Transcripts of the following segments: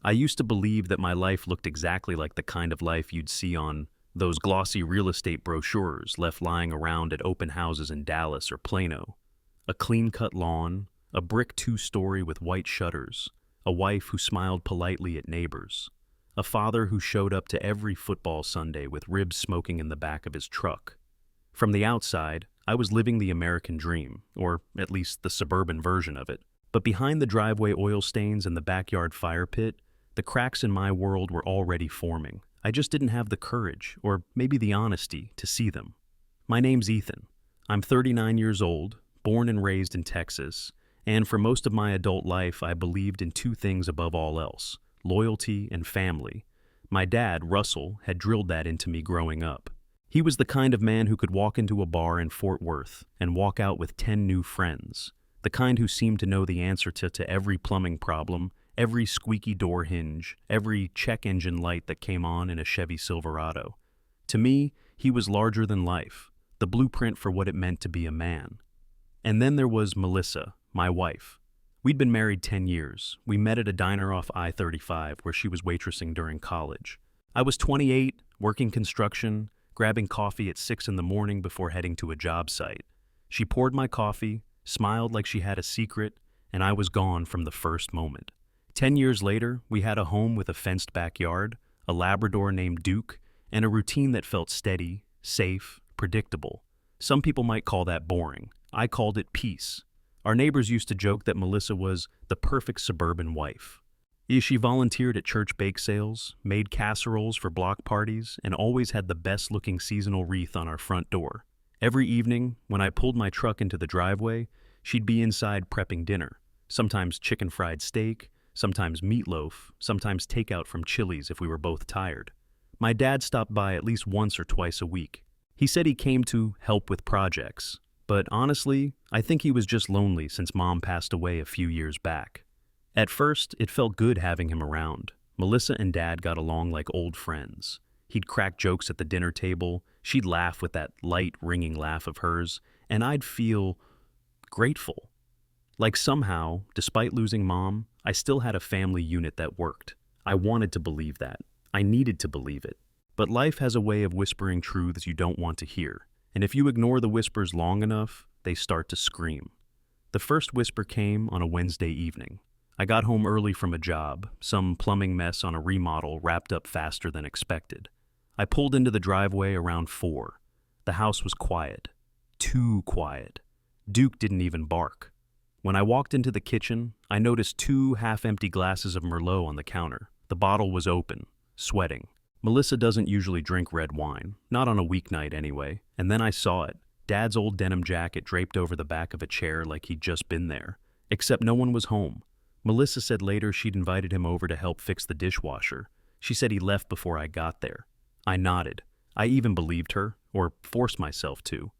I used to believe that my life looked exactly like the kind of life you'd see on those glossy real estate brochures left lying around at open houses in Dallas or Plano. A clean-cut lawn, a brick two-story with white shutters, a wife who smiled politely at neighbors, a father who showed up to every football Sunday with ribs smoking in the back of his truck. From the outside, I was living the American dream, or at least the suburban version of it. But behind the driveway oil stains and the backyard fire pit, the cracks in my world were already forming. I just didn't have the courage, or maybe the honesty, to see them. My name's Ethan. I'm 39 years old, born and raised in Texas, and for most of my adult life I believed in two things above all else: loyalty and family. My dad, Russell, had drilled that into me growing up. He was the kind of man who could walk into a bar in Fort Worth and walk out with 10 new friends, the kind who seemed to know the answer to every plumbing problem, every squeaky door hinge, every check engine light that came on in a Chevy Silverado. To me, he was larger than life, the blueprint for what it meant to be a man. And then there was Melissa, my wife. We'd been married 10 years. We met at a diner off I-35 where she was waitressing during college. I was 28, working construction, grabbing coffee at 6 in the morning before heading to a job site. She poured my coffee, smiled like she had a secret, and I was gone from the first moment. 10 years later, we had a home with a fenced backyard, a Labrador named Duke, and a routine that felt steady, safe, predictable. Some people might call that boring. I called it peace. Our neighbors used to joke that Melissa was the perfect suburban wife. She volunteered at church bake sales, made casseroles for block parties, and always had the best-looking seasonal wreath on our front door. Every evening, when I pulled my truck into the driveway, she'd be inside prepping dinner, sometimes chicken fried steak, sometimes meatloaf, sometimes takeout from Chili's if we were both tired. My dad stopped by at least once or twice a week. He said he came to help with projects, but honestly, I think he was just lonely since Mom passed away a few years back. At first, it felt good having him around. Melissa and Dad got along like old friends. He'd crack jokes at the dinner table, she'd laugh with that light, ringing laugh of hers, and I'd feel grateful. Like somehow, despite losing Mom, I still had a family unit that worked. I wanted to believe that. I needed to believe it. But life has a way of whispering truths you don't want to hear, and if you ignore the whispers long enough, they start to scream. The first whisper came on a Wednesday evening. I got home early from a job, some plumbing mess on a remodel wrapped up faster than expected. I pulled into the driveway around 4. The house was quiet. Too quiet. Duke didn't even bark. When I walked into the kitchen, I noticed 2 half-empty glasses of Merlot on the counter. The bottle was open, sweating. Melissa doesn't usually drink red wine, not on a weeknight anyway, and then I saw it. Dad's old denim jacket draped over the back of a chair like he'd just been there. Except no one was home. Melissa said later she'd invited him over to help fix the dishwasher. She said he left before I got there. I nodded. I even believed her, or forced myself to.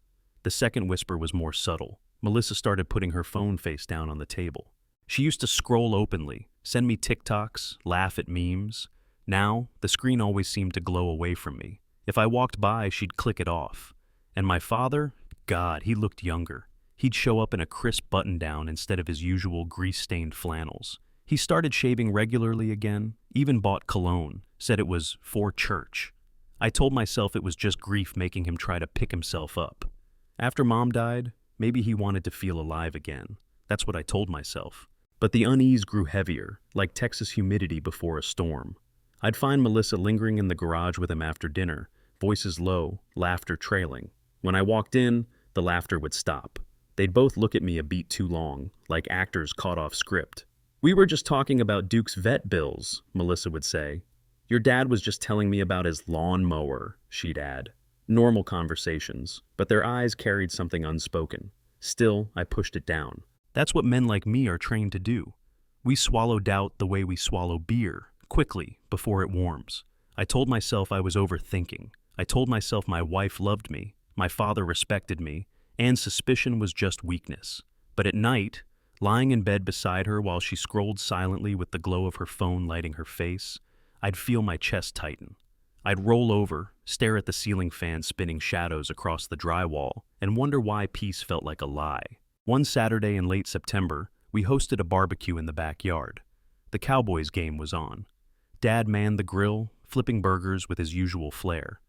The second whisper was more subtle. Melissa started putting her phone face down on the table. She used to scroll openly, send me TikToks, laugh at memes. Now, the screen always seemed to glow away from me. If I walked by, she'd click it off. And my father? God, he looked younger. He'd show up in a crisp button-down instead of his usual grease-stained flannels. He started shaving regularly again, even bought cologne, said it was for church. I told myself it was just grief making him try to pick himself up. After Mom died, maybe he wanted to feel alive again. That's what I told myself. But the unease grew heavier, like Texas humidity before a storm. I'd find Melissa lingering in the garage with him after dinner, voices low, laughter trailing. When I walked in, the laughter would stop. They'd both look at me a beat too long, like actors caught off script. "We were just talking about Duke's vet bills," Melissa would say. "Your dad was just telling me about his lawnmower," she'd add. Normal conversations, but their eyes carried something unspoken. Still, I pushed it down. That's what men like me are trained to do. We swallow doubt the way we swallow beer, quickly, before it warms. I told myself I was overthinking. I told myself my wife loved me, my father respected me, and suspicion was just weakness. But at night, lying in bed beside her while she scrolled silently with the glow of her phone lighting her face, I'd feel my chest tighten. I'd roll over, stare at the ceiling fan spinning shadows across the drywall, and wonder why peace felt like a lie. One Saturday in late September, we hosted a barbecue in the backyard. The Cowboys game was on. Dad manned the grill, flipping burgers with his usual flair.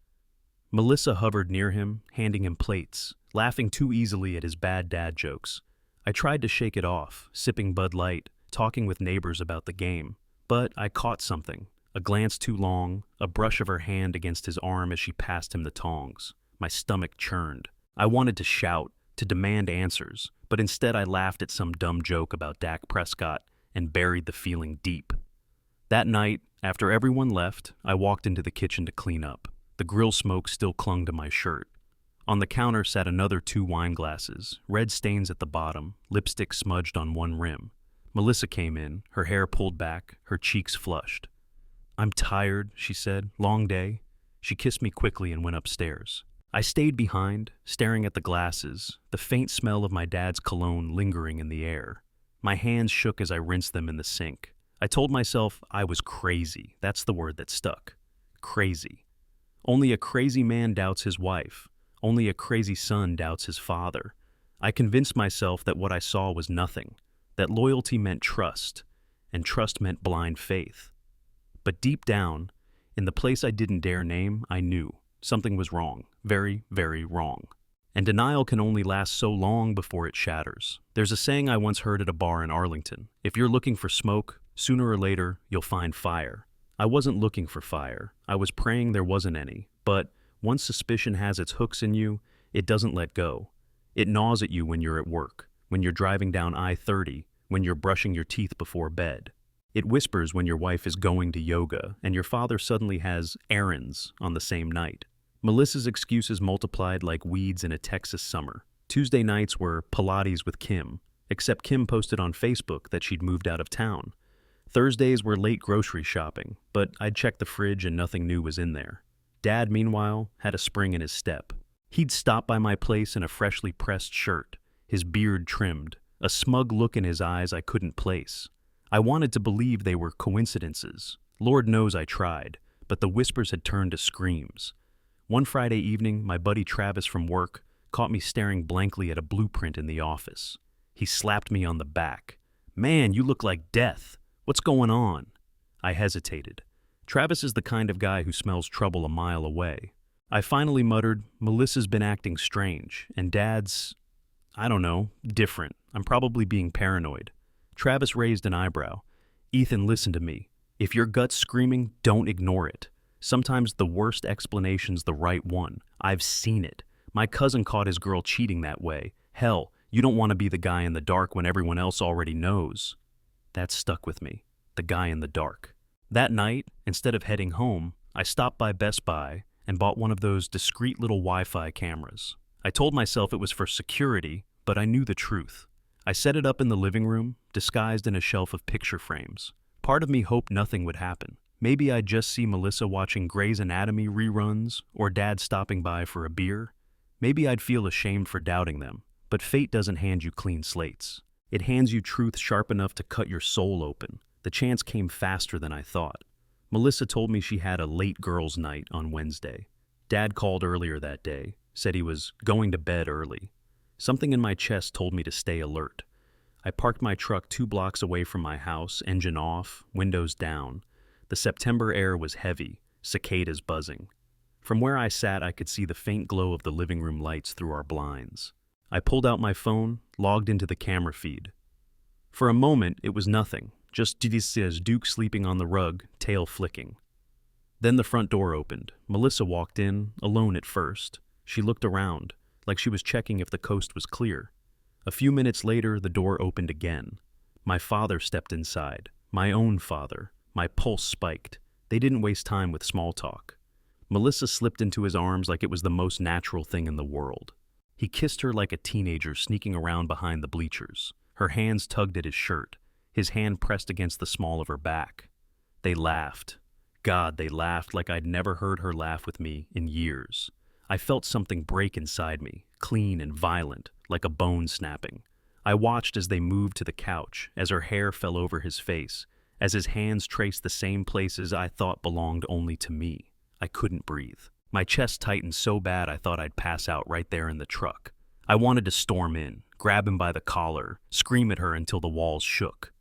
Melissa hovered near him, handing him plates, laughing too easily at his bad dad jokes. I tried to shake it off, sipping Bud Light, talking with neighbors about the game. But I caught something. A glance too long, a brush of her hand against his arm as she passed him the tongs. My stomach churned. I wanted to shout, to demand answers, but instead I laughed at some dumb joke about Dak Prescott and buried the feeling deep. That night, after everyone left, I walked into the kitchen to clean up. The grill smoke still clung to my shirt. On the counter sat another 2 wine glasses, red stains at the bottom, lipstick smudged on one rim. Melissa came in, her hair pulled back, her cheeks flushed. "I'm tired," she said. "Long day." She kissed me quickly and went upstairs. I stayed behind, staring at the glasses, the faint smell of my dad's cologne lingering in the air. My hands shook as I rinsed them in the sink. I told myself I was crazy. That's the word that stuck. Crazy. Only a crazy man doubts his wife. Only a crazy son doubts his father. I convinced myself that what I saw was nothing, that loyalty meant trust, and trust meant blind faith. But deep down, in the place I didn't dare name, I knew something was wrong, very, very wrong. And denial can only last so long before it shatters. There's a saying I once heard at a bar in Arlington: if you're looking for smoke, sooner or later, you'll find fire. I wasn't looking for fire. I was praying there wasn't any. But once suspicion has its hooks in you, it doesn't let go. It gnaws at you when you're at work, when you're driving down I-30, when you're brushing your teeth before bed. It whispers when your wife is going to yoga and your father suddenly has errands on the same night. Melissa's excuses multiplied like weeds in a Texas summer. Tuesday nights were Pilates with Kim, except Kim posted on Facebook that she'd moved out of town. Thursdays were late grocery shopping, but I'd check the fridge and nothing new was in there. Dad, meanwhile, had a spring in his step. He'd stop by my place in a freshly pressed shirt, his beard trimmed, a smug look in his eyes I couldn't place. I wanted to believe they were coincidences. Lord knows I tried, but the whispers had turned to screams. One Friday evening, my buddy Travis from work caught me staring blankly at a blueprint in the office. He slapped me on the back. "Man, you look like death. What's going on?" I hesitated. Travis is the kind of guy who smells trouble a mile away. I finally muttered, "Melissa's been acting strange, and Dad's, I don't know, different. I'm probably being paranoid." Travis raised an eyebrow. "Ethan, listen to me. If your gut's screaming, don't ignore it. Sometimes the worst explanation's the right one. I've seen it. My cousin caught his girl cheating that way. Hell, you don't want to be the guy in the dark when everyone else already knows." That stuck with me. The guy in the dark. That night, instead of heading home, I stopped by Best Buy and bought one of those discreet little Wi-Fi cameras. I told myself it was for security, but I knew the truth. I set it up in the living room, disguised in a shelf of picture frames. Part of me hoped nothing would happen. Maybe I'd just see Melissa watching Grey's Anatomy reruns, or Dad stopping by for a beer. Maybe I'd feel ashamed for doubting them. But fate doesn't hand you clean slates. It hands you truth sharp enough to cut your soul open. The chance came faster than I thought. Melissa told me she had a late girls' night on Wednesday. Dad called earlier that day, said he was going to bed early. Something in my chest told me to stay alert. I parked my truck 2 blocks away from my house, engine off, windows down. The September air was heavy, cicadas buzzing. From where I sat, I could see the faint glow of the living room lights through our blinds. I pulled out my phone, logged into the camera feed. For a moment, it was nothing, just Duke sleeping on the rug, tail flicking. Then the front door opened. Melissa walked in, alone at first. She looked around, like she was checking if the coast was clear. A few minutes later, the door opened again. My father stepped inside. My own father. My pulse spiked. They didn't waste time with small talk. Melissa slipped into his arms like it was the most natural thing in the world. He kissed her like a teenager sneaking around behind the bleachers. Her hands tugged at his shirt. His hand pressed against the small of her back. They laughed. God, they laughed like I'd never heard her laugh with me in years. I felt something break inside me, clean and violent, like a bone snapping. I watched as they moved to the couch, as her hair fell over his face, as his hands traced the same places I thought belonged only to me. I couldn't breathe. My chest tightened so bad I thought I'd pass out right there in the truck. I wanted to storm in, grab him by the collar, scream at her until the walls shook.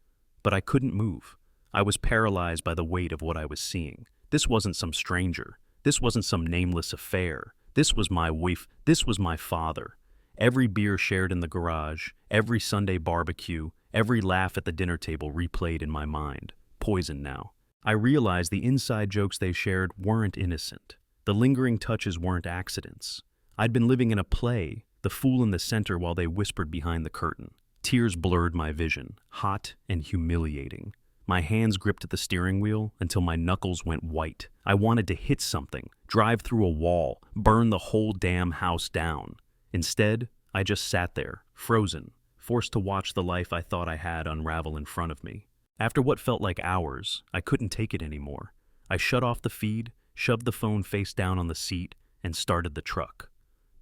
But I couldn't move. I was paralyzed by the weight of what I was seeing. This wasn't some stranger. This wasn't some nameless affair. This was my wife. This was my father. Every beer shared in the garage, every Sunday barbecue, every laugh at the dinner table replayed in my mind. Poison now. I realized the inside jokes they shared weren't innocent. The lingering touches weren't accidents. I'd been living in a play, the fool in the center while they whispered behind the curtain. Tears blurred my vision, hot and humiliating. My hands gripped at the steering wheel until my knuckles went white. I wanted to hit something, drive through a wall, burn the whole damn house down. Instead, I just sat there, frozen, forced to watch the life I thought I had unravel in front of me. After what felt like hours, I couldn't take it anymore. I shut off the feed, shoved the phone face down on the seat, and started the truck.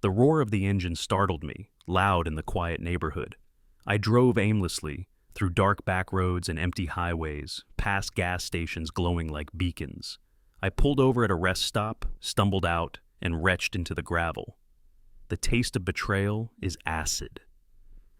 The roar of the engine startled me, loud in the quiet neighborhood. I drove aimlessly, through dark back roads and empty highways, past gas stations glowing like beacons. I pulled over at a rest stop, stumbled out, and retched into the gravel. The taste of betrayal is acid.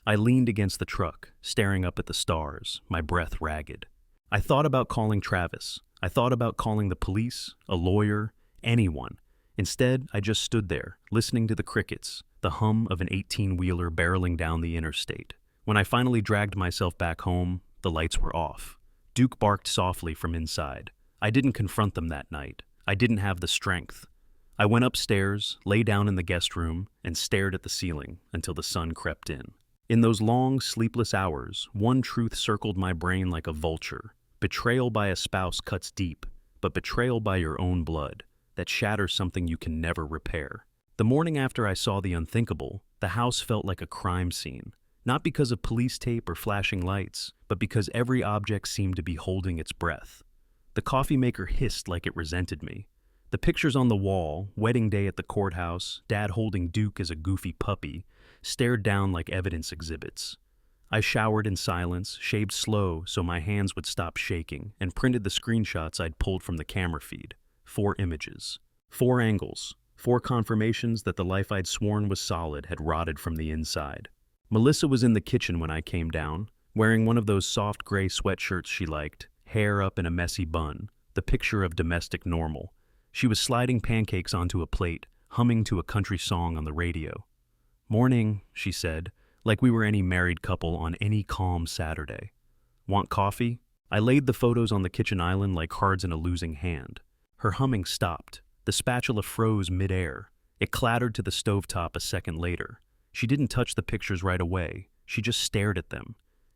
I leaned against the truck, staring up at the stars, my breath ragged. I thought about calling Travis. I thought about calling the police, a lawyer, anyone. Instead, I just stood there, listening to the crickets, the hum of an 18-wheeler barreling down the interstate. When I finally dragged myself back home, the lights were off. Duke barked softly from inside. I didn't confront them that night. I didn't have the strength. I went upstairs, lay down in the guest room, and stared at the ceiling until the sun crept in. In those long, sleepless hours, one truth circled my brain like a vulture. Betrayal by a spouse cuts deep, but betrayal by your own blood, that shatters something you can never repair. The morning after I saw the unthinkable, the house felt like a crime scene. Not because of police tape or flashing lights, but because every object seemed to be holding its breath. The coffee maker hissed like it resented me. The pictures on the wall, wedding day at the courthouse, Dad holding Duke as a goofy puppy, stared down like evidence exhibits. I showered in silence, shaved slow so my hands would stop shaking, and printed the screenshots I'd pulled from the camera feed. 4 images. 4 angles. 4 confirmations that the life I'd sworn was solid had rotted from the inside. Melissa was in the kitchen when I came down, wearing one of those soft gray sweatshirts she liked, hair up in a messy bun, the picture of domestic normal. She was sliding pancakes onto a plate, humming to a country song on the radio. "Morning," she said, like we were any married couple on any calm Saturday. "Want coffee?" I laid the photos on the kitchen island like cards in a losing hand. Her humming stopped. The spatula froze midair. It clattered to the stovetop a second later. She didn't touch the pictures right away. She just stared at them.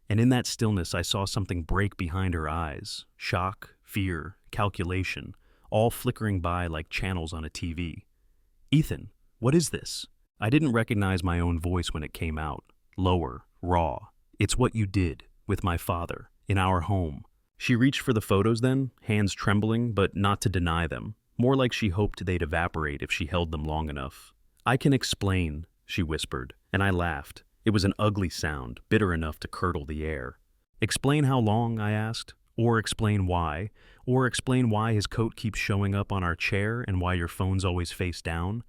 And in that stillness, I saw something break behind her eyes. Shock, fear, calculation, all flickering by like channels on a TV. "Ethan, what is this?" I didn't recognize my own voice when it came out. Lower, raw. "It's what you did, with my father, in our home." She reached for the photos then, hands trembling, but not to deny them. More like she hoped they'd evaporate if she held them long enough. "I can explain," she whispered, and I laughed. It was an ugly sound, bitter enough to curdle the air. "Explain how long?" I asked. "Or explain why? Or explain why his coat keeps showing up on our chair and why your phone's always face down?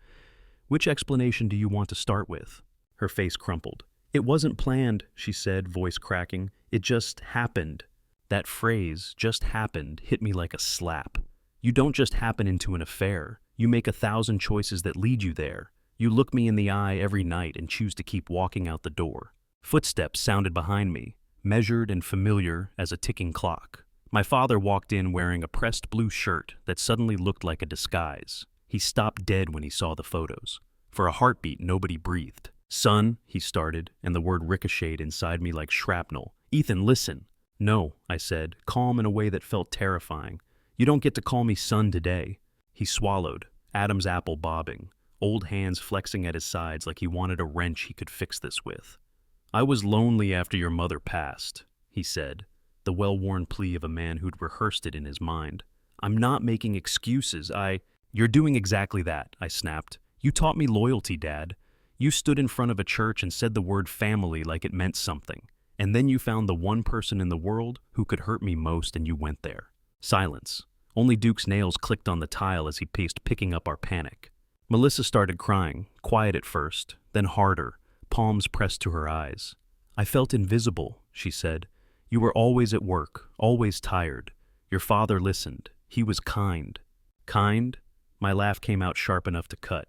Which explanation do you want to start with?" Her face crumpled. "It wasn't planned," she said, voice cracking. "It just happened." That phrase, "just happened," hit me like a slap. You don't just happen into an affair. You make 1,000 choices that lead you there. You look me in the eye every night and choose to keep walking out the door. Footsteps sounded behind me, measured and familiar as a ticking clock. My father walked in wearing a pressed blue shirt that suddenly looked like a disguise. He stopped dead when he saw the photos. For a heartbeat, nobody breathed. "Son," he started, and the word ricocheted inside me like shrapnel. "Ethan, listen." "No," I said, calm in a way that felt terrifying. "You don't get to call me son today." He swallowed, Adam's apple bobbing, old hands flexing at his sides like he wanted a wrench he could fix this with. "I was lonely after your mother passed," he said, the well-worn plea of a man who'd rehearsed it in his mind. "I'm not making excuses. You're doing exactly that," I snapped. "You taught me loyalty, Dad. You stood in front of a church and said the word family like it meant something. And then you found the one person in the world who could hurt me most and you went there." Silence. Only Duke's nails clicked on the tile as he paced, picking up our panic. Melissa started crying, quiet at first, then harder, palms pressed to her eyes. "I felt invisible," she said. "You were always at work, always tired. Your father listened. He was kind. Kind? My laugh came out sharp enough to cut.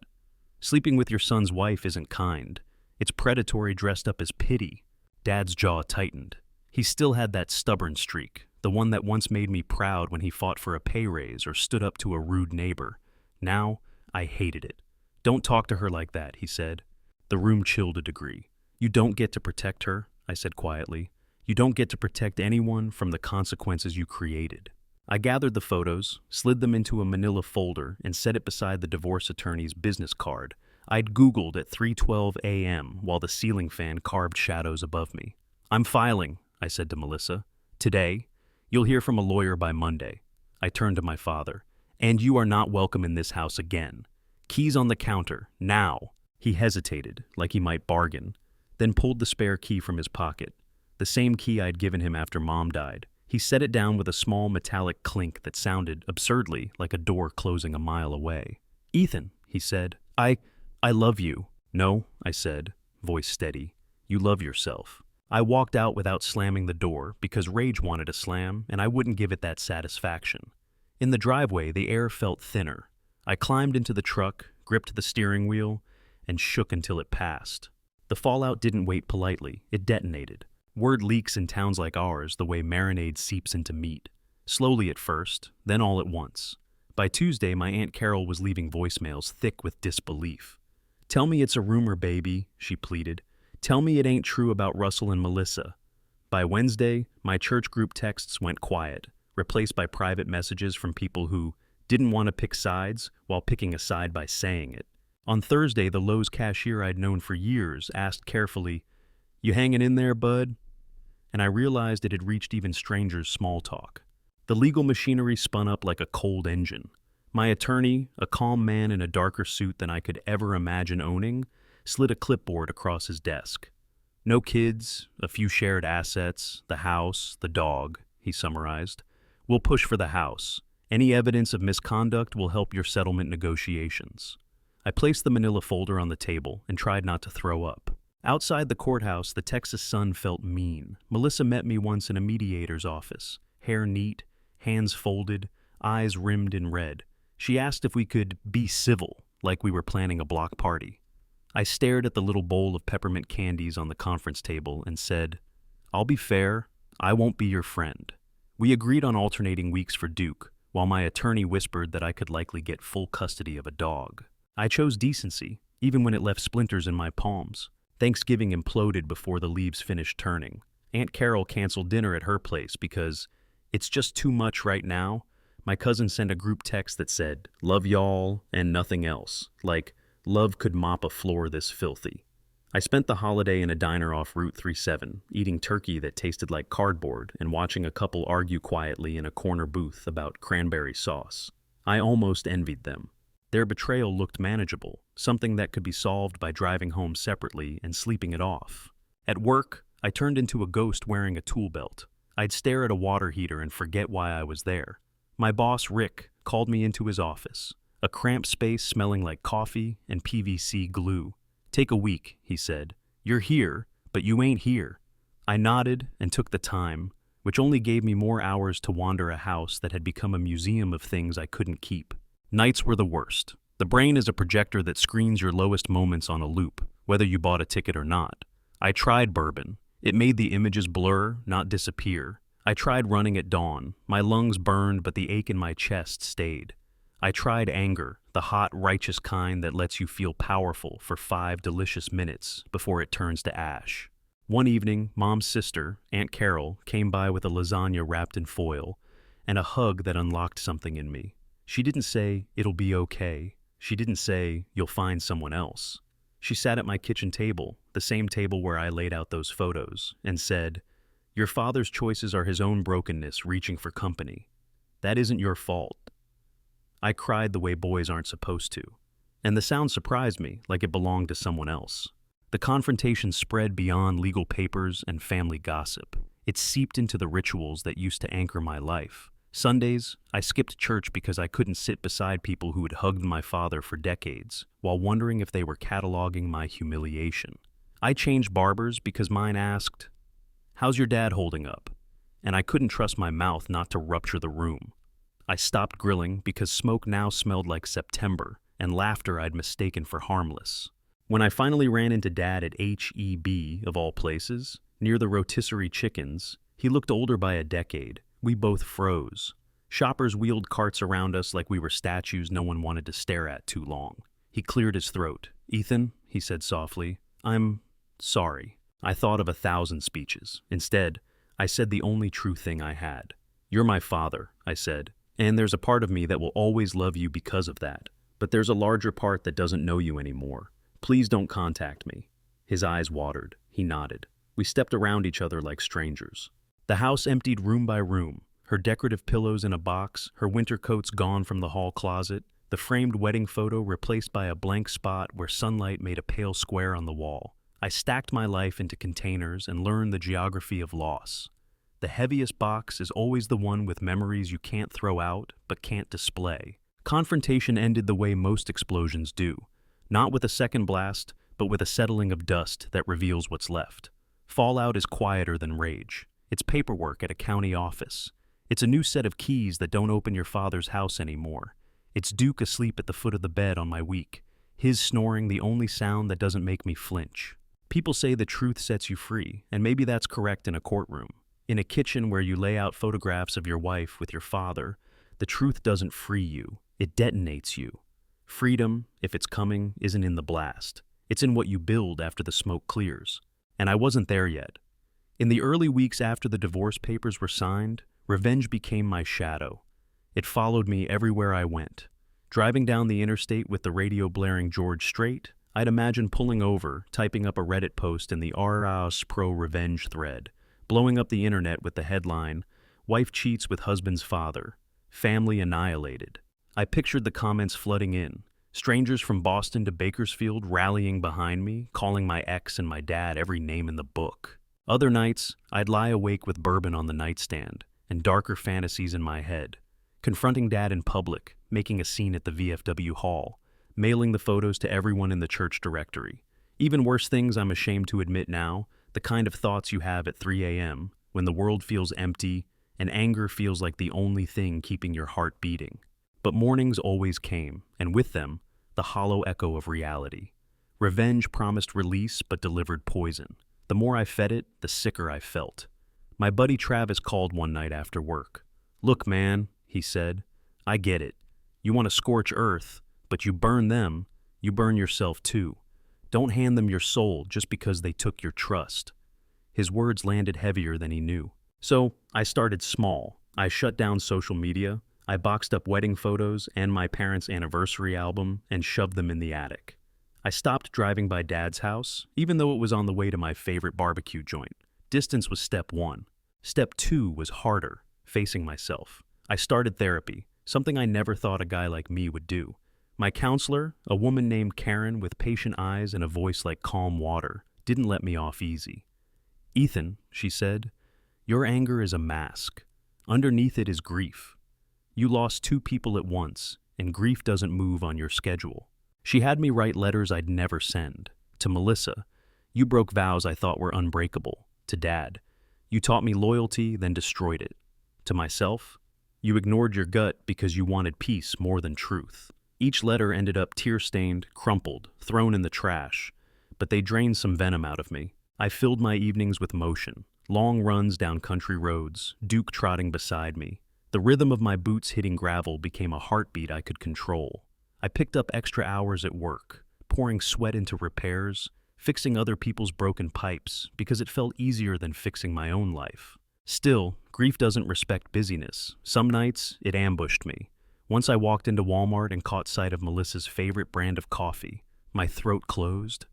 Sleeping with your son's wife isn't kind. It's predatory dressed up as pity. Dad's jaw tightened. He still had that stubborn streak, the one that once made me proud when he fought for a pay raise or stood up to a rude neighbor. Now, I hated it. Don't talk to her like that, he said. The room chilled a degree. You don't get to protect her, I said quietly. You don't get to protect anyone from the consequences you created. I gathered the photos, slid them into a manila folder, and set it beside the divorce attorney's business card. I'd Googled at 3:12 a.m. while the ceiling fan carved shadows above me. I'm filing, I said to Melissa. Today. You'll hear from a lawyer by Monday. I turned to my father. And you are not welcome in this house again. Keys on the counter, now. He hesitated, like he might bargain, then pulled the spare key from his pocket, the same key I'd given him after Mom died. He set it down with a small metallic clink that sounded, absurdly, like a door closing a mile away. Ethan, he said, I love you. No, I said, voice steady. You love yourself. I walked out without slamming the door because rage wanted to slam, and I wouldn't give it that satisfaction. In the driveway, the air felt thinner. I climbed into the truck, gripped the steering wheel, and shook until it passed. The fallout didn't wait politely. It detonated. Word leaks in towns like ours the way marinade seeps into meat. Slowly at first, then all at once. By Tuesday, my Aunt Carol was leaving voicemails thick with disbelief. Tell me it's a rumor, baby, she pleaded. Tell me it ain't true about Russell and Melissa. By Wednesday, my church group texts went quiet, replaced by private messages from people who didn't want to pick sides while picking a side by saying it. On Thursday, the Lowe's cashier I'd known for years asked carefully, You hanging in there, bud? And I realized it had reached even strangers' small talk. The legal machinery spun up like a cold engine. My attorney, a calm man in a darker suit than I could ever imagine owning, slid a clipboard across his desk. No kids, a few shared assets, the house, the dog, he summarized. We'll push for the house. Any evidence of misconduct will help your settlement negotiations. I placed the manila folder on the table and tried not to throw up. Outside the courthouse, the Texas sun felt mean. Melissa met me once in a mediator's office, hair neat, hands folded, eyes rimmed in red. She asked if we could be civil, like we were planning a block party. I stared at the little bowl of peppermint candies on the conference table and said, I'll be fair, I won't be your friend. We agreed on alternating weeks for Duke, while my attorney whispered that I could likely get full custody of a dog. I chose decency, even when it left splinters in my palms. Thanksgiving imploded before the leaves finished turning. Aunt Carol canceled dinner at her place because it's just too much right now. My cousin sent a group text that said, love y'all and nothing else, like love could mop a floor this filthy. I spent the holiday in a diner off Route 37, eating turkey that tasted like cardboard and watching a couple argue quietly in a corner booth about cranberry sauce. I almost envied them. Their betrayal looked manageable, something that could be solved by driving home separately and sleeping it off. At work, I turned into a ghost wearing a tool belt. I'd stare at a water heater and forget why I was there. My boss, Rick, called me into his office, a cramped space smelling like coffee and PVC glue. Take a week, he said. You're here, but you ain't here. I nodded and took the time, which only gave me more hours to wander a house that had become a museum of things I couldn't keep. Nights were the worst. The brain is a projector that screens your lowest moments on a loop, whether you bought a ticket or not. I tried bourbon. It made the images blur, not disappear. I tried running at dawn. My lungs burned, but the ache in my chest stayed. I tried anger, the hot, righteous kind that lets you feel powerful for 5 delicious minutes before it turns to ash. One evening, Mom's sister, Aunt Carol, came by with a lasagna wrapped in foil and a hug that unlocked something in me. She didn't say, it'll be okay. She didn't say, you'll find someone else. She sat at my kitchen table, the same table where I laid out those photos, and said, your father's choices are his own brokenness reaching for company. That isn't your fault. I cried the way boys aren't supposed to, and the sound surprised me like it belonged to someone else. The confrontation spread beyond legal papers and family gossip. It seeped into the rituals that used to anchor my life. Sundays, I skipped church because I couldn't sit beside people who had hugged my father for decades, while wondering if they were cataloging my humiliation. I changed barbers because mine asked, how's your dad holding up? and I couldn't trust my mouth not to rupture the room. I stopped grilling because smoke now smelled like September, and laughter I'd mistaken for harmless. When I finally ran into Dad at H-E-B, of all places, near the rotisserie chickens, he looked older by a decade. We both froze. Shoppers wheeled carts around us like we were statues no one wanted to stare at too long. He cleared his throat. "Ethan," he said softly, "I'm sorry. I thought of 1,000 speeches. Instead, I said the only true thing I had. You're my father," I said, "and there's a part of me that will always love you because of that. But there's a larger part that doesn't know you anymore. Please don't contact me." His eyes watered. He nodded. We stepped around each other like strangers. The house emptied room by room, her decorative pillows in a box, her winter coats gone from the hall closet, the framed wedding photo replaced by a blank spot where sunlight made a pale square on the wall. I stacked my life into containers and learned the geography of loss. The heaviest box is always the one with memories you can't throw out but can't display. Confrontation ended the way most explosions do, not with a second blast, but with a settling of dust that reveals what's left. Fallout is quieter than rage. It's paperwork at a county office. It's a new set of keys that don't open your father's house anymore. It's Duke asleep at the foot of the bed on my week, his snoring the only sound that doesn't make me flinch. People say the truth sets you free, and maybe that's correct in a courtroom. In a kitchen where you lay out photographs of your wife with your father, the truth doesn't free you, it detonates you. Freedom, if it's coming, isn't in the blast. It's in what you build after the smoke clears. And I wasn't there yet. In the early weeks after the divorce papers were signed, revenge became my shadow. It followed me everywhere I went. Driving down the interstate with the radio blaring George Strait, I'd imagine pulling over, typing up a Reddit post in the RAS Pro Revenge thread, blowing up the internet with the headline, "Wife cheats with husband's father. Family annihilated." I pictured the comments flooding in, strangers from Boston to Bakersfield rallying behind me, calling my ex and my dad every name in the book. Other nights, I'd lie awake with bourbon on the nightstand and darker fantasies in my head, confronting Dad in public, making a scene at the VFW hall, mailing the photos to everyone in the church directory. Even worse things I'm ashamed to admit now, the kind of thoughts you have at 3 a.m. when the world feels empty and anger feels like the only thing keeping your heart beating. But mornings always came, and with them, the hollow echo of reality. Revenge promised release but delivered poison. The more I fed it, the sicker I felt. My buddy Travis called one night after work. "Look, man," he said, "I get it. You want to scorch earth, but you burn them, you burn yourself too. Don't hand them your soul just because they took your trust." His words landed heavier than he knew. So I started small. I shut down social media. I boxed up wedding photos and my parents' anniversary album and shoved them in the attic. I stopped driving by Dad's house, even though it was on the way to my favorite barbecue joint. Distance was step one. Step two was harder, facing myself. I started therapy, something I never thought a guy like me would do. My counselor, a woman named Karen with patient eyes and a voice like calm water, didn't let me off easy. "Ethan," she said, "your anger is a mask. Underneath it is grief. You lost 2 people at once, and grief doesn't move on your schedule." She had me write letters I'd never send. To Melissa, "You broke vows I thought were unbreakable." To Dad, "You taught me loyalty, then destroyed it." To myself, "You ignored your gut because you wanted peace more than truth." Each letter ended up tear-stained, crumpled, thrown in the trash, but they drained some venom out of me. I filled my evenings with motion, long runs down country roads, Duke trotting beside me. The rhythm of my boots hitting gravel became a heartbeat I could control. I picked up extra hours at work, pouring sweat into repairs, fixing other people's broken pipes because it felt easier than fixing my own life. Still, grief doesn't respect busyness. Some nights, it ambushed me. Once I walked into Walmart and caught sight of Melissa's favorite brand of coffee. My throat closed.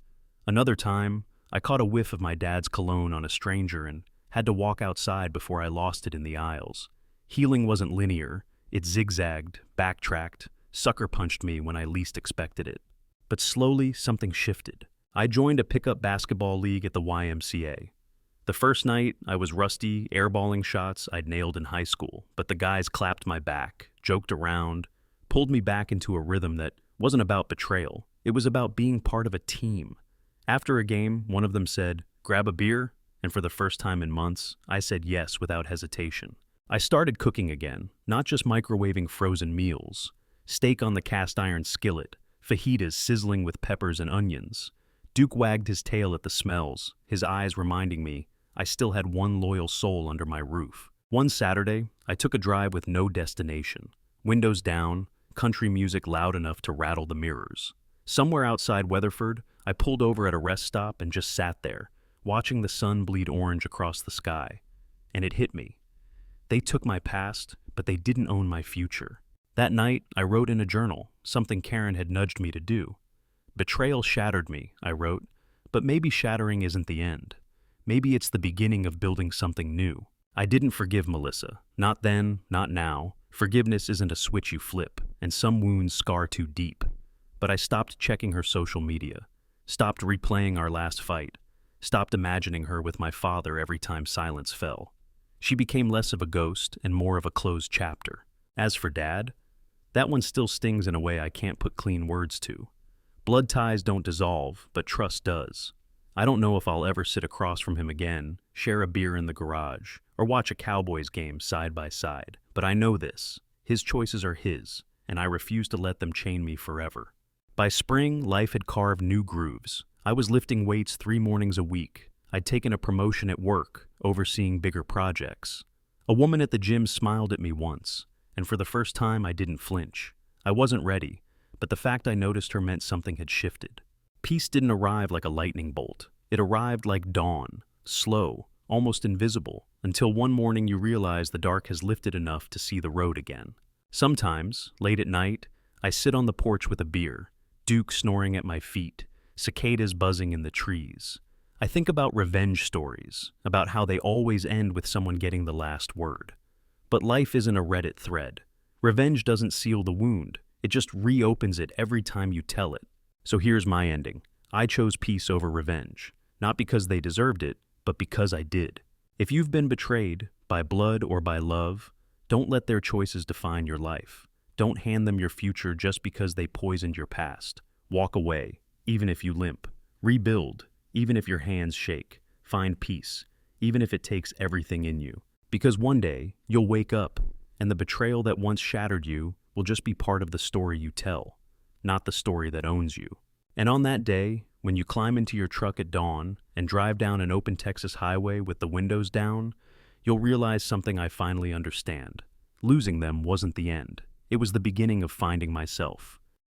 Another time, I caught a whiff of my dad's cologne on a stranger and had to walk outside before I lost it in the aisles. Healing wasn't linear. It zigzagged, backtracked, sucker punched me when I least expected it. But slowly, something shifted. I joined a pickup basketball league at the YMCA. The first night, I was rusty, airballing shots I'd nailed in high school, but the guys clapped my back, joked around, pulled me back into a rhythm that wasn't about betrayal. It was about being part of a team. After a game, one of them said, "Grab a beer?" and for the first time in months, I said yes without hesitation. I started cooking again, not just microwaving frozen meals. Steak on the cast iron skillet, fajitas sizzling with peppers and onions. Duke wagged his tail at the smells, his eyes reminding me I still had one loyal soul under my roof. One Saturday, I took a drive with no destination. Windows down, country music loud enough to rattle the mirrors. Somewhere outside Weatherford, I pulled over at a rest stop and just sat there, watching the sun bleed orange across the sky. And it hit me. They took my past, but they didn't own my future. That night, I wrote in a journal, something Karen had nudged me to do. Betrayal shattered me, I wrote, but maybe shattering isn't the end. Maybe it's the beginning of building something new. I didn't forgive Melissa. Not then, not now. Forgiveness isn't a switch you flip, and some wounds scar too deep. But I stopped checking her social media, stopped replaying our last fight, stopped imagining her with my father every time silence fell. She became less of a ghost and more of a closed chapter. As for Dad, that one still stings in a way I can't put clean words to. Blood ties don't dissolve, but trust does. I don't know if I'll ever sit across from him again, share a beer in the garage, or watch a Cowboys game side by side. But I know this. His choices are his, and I refuse to let them chain me forever. By spring, life had carved new grooves. I was lifting weights 3 mornings a week. I'd taken a promotion at work, overseeing bigger projects. A woman at the gym smiled at me once, and for the first time I didn't flinch. I wasn't ready, but the fact I noticed her meant something had shifted. Peace didn't arrive like a lightning bolt. It arrived like dawn, slow, almost invisible, until one morning you realize the dark has lifted enough to see the road again. Sometimes, late at night, I sit on the porch with a beer, Duke snoring at my feet, cicadas buzzing in the trees. I think about revenge stories, about how they always end with someone getting the last word. But life isn't a Reddit thread. Revenge doesn't seal the wound, it just reopens it every time you tell it. So here's my ending. I chose peace over revenge, not because they deserved it, but because I did. If you've been betrayed, by blood or by love, don't let their choices define your life. Don't hand them your future just because they poisoned your past. Walk away, even if you limp. Rebuild, even if your hands shake. Find peace, even if it takes everything in you. Because one day, you'll wake up, and the betrayal that once shattered you will just be part of the story you tell, not the story that owns you. And on that day, when you climb into your truck at dawn and drive down an open Texas highway with the windows down, you'll realize something I finally understand. Losing them wasn't the end. It was the beginning of finding myself.